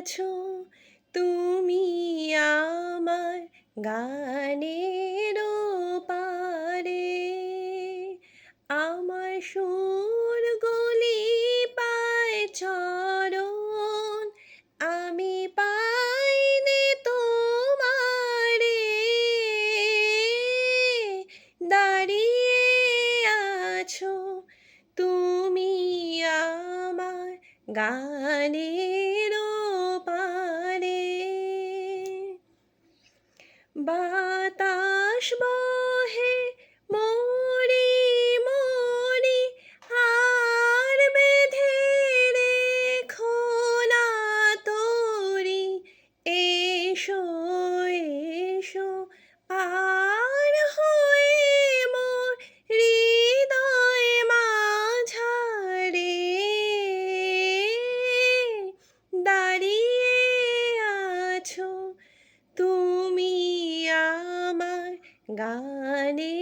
আছো তুমি আমার গানের পারে, আমার সুরগুলি পায় চরণ, আমি পাইনে তোমারে। দাঁড়িয়ে আছো তুমি আমার গানের পারে। বাতাস বহে মরি মরি, আর বেঁধে রেখো না তরি। এসো এসো পার হয়ে মোর হৃদয় মাঝারে। দাঁড়িয়ে আছো তুমি আমার গানে